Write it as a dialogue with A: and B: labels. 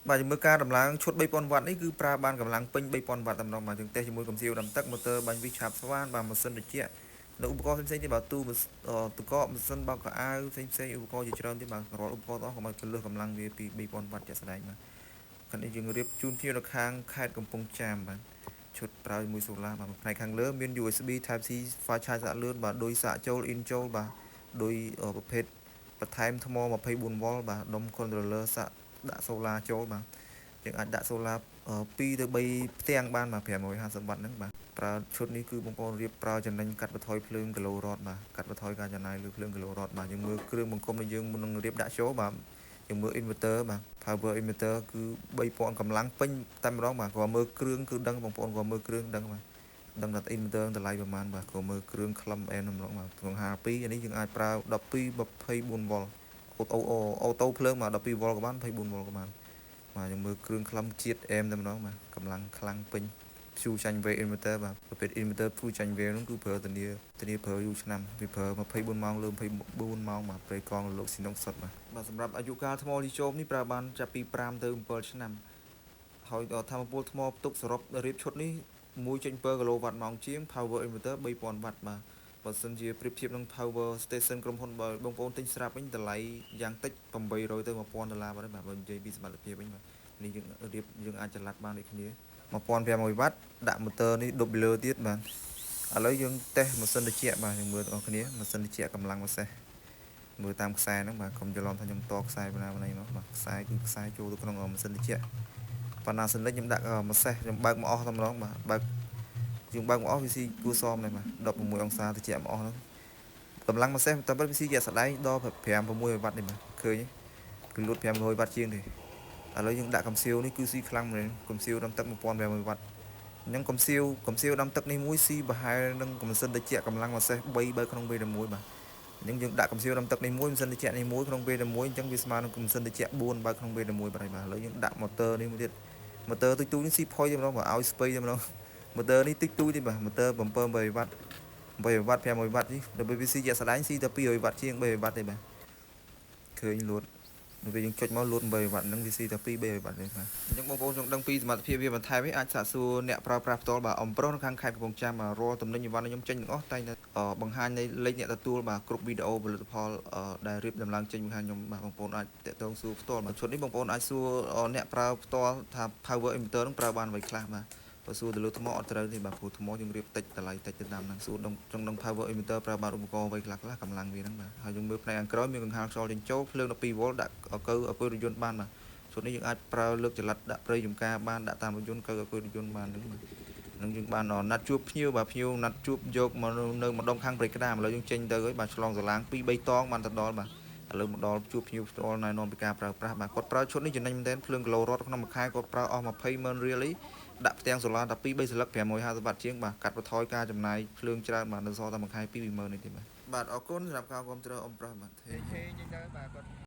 A: បាទជំនួយការតម្លើងឈុត3000វ៉ាត់នេះគឺប្រើបានកម្លាំងពេញ3000វ៉ាត់តែម្ដងបាទជាងតេសជាមួយកំសៀវដាំទឹកម៉ូទ័របាញ់វិឆាប់ស្វានបាទម៉ាស៊ីនត្រជាក់នៅឧបករណ៍ផ្សេងៗទៀតបាទទូទឹកកកម៉ាស៊ីនបោកខោអាវផ្សេងឧបករណ៍ជាច្រើនទៀតបាទរាល់ឧបករណ៍ទាំងអស់ក៏មកលើសកម្លាំងវាពី3000វ៉ាត់ជាក់ស្ដែងបាទខាងនេះយើងរៀបជូនភ្ញៀវនៅខាងខេត្តកំពង់ចាមបាទឈុតប្រើជាមួយសូឡាបាទផ្នែកខាងលើមាន USB Type C Fast Charge សាកលឿនបាទដោយសាកចូល in ចូលបាទដោយប្រភេទបន្ថែមថ្ម 24V បាទដុំ controller សាកដាក់សូឡាចូលបាទយើងអាចដាក់សូឡា2ទៅ3ផ្ទាំងបានបាទ550វ៉ាត់ហ្នឹងបាទប្រើឈុតនេះគឺបងប្អូនរៀបប្រើចំណេញកាត់បន្ថយភ្លើងគីឡូរ៉តបាទកាត់បន្ថយការចំណាយលើភ្លើងគីឡូរ៉តបាទយើងមើលគ្រឿងបង្គុំដែលយើងមុននឹងរៀបដាក់ចូលបាទយើងមើល inverter បាទ power inverter គឺ3000កម្លាំងពេញតែម្ដងបាទគាត់មើលគ្រឿងគឺដឹងបងប្អូនគាត់មើលគ្រឿងដឹងបាទដឹងថា inverter តម្លៃប្រហែលបាទគាត់មើលគ្រឿងខ្លឹមអែនម្ដងបាទក្នុង52អានេះយើងអាចប្រើ12 24V អូតូភ្លើងបាទ12V ក៏បាន 24V ក៏បានបាទយើងមើលគ្រឿងខ្លឹមជាតិអែមតែម្ដងបាទកម្លាំងខ្លាំងពេញ Fuel ចាញ់ V inverter បាទប្រភេទ inverter Fuel ចាញ់ V ហ្នឹងគឺប្រើធានាប្រើយូរឆ្នាំវាប្រើ24ម៉ោងលើ24ម៉ោងបាទប្រេកង់លោកស៊ីណុកសុតបាទសម្រាប់អាយុកាលថ្មលីជោមនេះប្រើបានចាប់ពី5ទៅ7ឆ្នាំហើយថាមពលថ្មផ្ទុកសរុបរៀបឈុតនេះ 1.7 kW ជាង Power inverter 3000 វ៉ាត់បាទបើសិនជាប្រៀបធៀបនឹង Power Station ក្រុមហ៊ុនបើបងប្អូនទិញស្រាប់វិញតម្លៃយ៉ាងតិច800ទៅ$1000បាទបើនិយាយពីសមត្ថភាពវិញបាទនេះយើងអាចចល័តបានដូចគ្នា1500វ៉ាត់ដាក់ម៉ូទ័រនេះដុបពីលើទៀតបាទឥឡូវយើងតេស្តម៉ាស៊ីនត្រជាក់បាទយើងមើលបងប្អូនគ្នាម៉ាស៊ីនត្រជាក់កម្លាំងម៉ាសេះមើលតាមខ្សែហ្នឹងបាទកុំច្រឡំថាខ្ញុំតខ្សែបណ្ណាបណ្ណៃមកបាទខ្សែគឺខ្សែចូលទៅក្នុងម៉ាស៊ីនត្រជាក់Panasonicខ្ញុំដាក់ម៉ាសេះខ្ញុំបើកមកអស់តែម្ដងបាទបើកយើងបើកមកអស់ VC គួរសមដែរបាទ16អង្សាត្រជាក់មកអស់ហ្នឹងកម្លាំងម៉ាសេះតែពិត VC ជាក់ស្ដែងដល់5-600វ៉ាត់នេះបាទឃើញគឺលូត500វ៉ាត់ជាងទេឥឡូវយើងដាក់កំសៀវនេះគឺស៊ីខ្លាំងមែនកំសៀវដាំទឹក1500វ៉ាត់អញ្ចឹងកំសៀវដាំទឹកនេះមួយស៊ីប្រហែលនឹងម៉ាស៊ីនត្រជាក់កម្លាំងម៉ាសេះ3បើក្នុងពេលតែមួយបាទអញ្ចឹងយើងដាក់កំសៀវដាំទឹកនេះមួយម៉ាស៊ីនត្រជាក់នេះមួយក្នុងពេលតែមួយអញ្ចឹងវាស្មើនឹងម៉ាស៊ីនត្រជាក់4បើក្នុងពេលតែមួយបាទឥឡូវយើងដាក់ម៉ូទ័រនេះមួយទៀតម៉ូទ័រទុយនេះស៊ីផុយតែម្ដងបាទឲ្យស្ពៃតែម្ដងម៉ូទ័រនេះតិចទូចទេបាទម៉ូទ័រ700វ៉ាត់800វ៉ាត់500វ៉ាត់នេះ WVC ជាក់ស្ដែងស៊ីតែ200វ៉ាត់ជាង300វ៉ាត់ទេបាទឃើញលួតនៅពេលយើងចុចមកលូត800វ៉ាត់ហ្នឹងវាស៊ីតែ2-300វ៉ាត់ទេបាទអញ្ចឹងបងប្អូនចង់ដឹងពីសមត្ថភាពវាបន្ថែមវិញអាចសាកសួរអ្នកប្រើប្រាស់ផ្ទាល់បាទអំប្រុសនៅខាងខេត្តកំពង់ចាមបាទរាល់តំណែងអីវ៉ាន់ខ្ញុំចេញទាំងអស់តែបង្ហាញនៃលេខអ្នកទទួលបាទគ្រប់វីដេអូផលិតផលដែលរៀបដំឡើងចេញបង្ហាញខ្ញុំបាទបងប្អូនអាចតាក់ទងសួរផ្ទាល់បាទឈុតនេះបងប្អូនអាចសួរអ្នកប្រើផ្ទាល់ថា power inverter ហ្នឹងប្រើបានអ្វីខ្លះបាទបើសួរទៅលើថ្មអត់ត្រូវទេបាទព្រោះថ្មយើងរៀបតិចតម្លៃតិចទៅតាមហ្នឹងសួរចង់ដឹង power inverter ប្រើបានឧបករណ៍អ្វីខ្លះកម្លាំងវាហ្នឹងបាទហើយយើងមើលផ្នែកខាងក្រោយមានកង្ហារខ្យល់ចេញចូលភ្លើង 12V ដាក់អកៅរថយន្តបានបាទឈុតនេះយើងអាចប្រើលើកចល័តដាក់ប្រេចំការបានដាក់តាមរថយន្តកៅអកៅរថយន្តបានហ្នឹងបាទនឹងយើងបានណាត់ជួបភ្ញៀវបាទភ្ញៀវណាត់ជួបយកមកនៅម្ដុំខាងព្រៃក្តាមឥឡូវយើងចេញទៅហើយបាទឆ្លងសាឡាង2-3តងបានទៅដល់បាទឥឡូវមកដល់ជួបភ្ញៀវផ្ទាល់ណែនាំពីការប្រើប្រាស់បាទគាត់ប្រើឈុតនេះចំណេញមែនទែនភ្លើងគីឡូរ៉តក្នុងមួយខែគាត់ប្រើអស់200,000រៀលដាក់ផ្ទាំងសូឡាតែ2-3សន្លឹក550វ៉ាត់ជាងបាទកាត់បន្ថយការចំណាយភ្លើងច្រើនបាទនៅសល់តែមួយខែ2-30000នេះទេបាទអរគុណសម្រាប់ការគាំទ្រអ៊ំប្រុសបាទ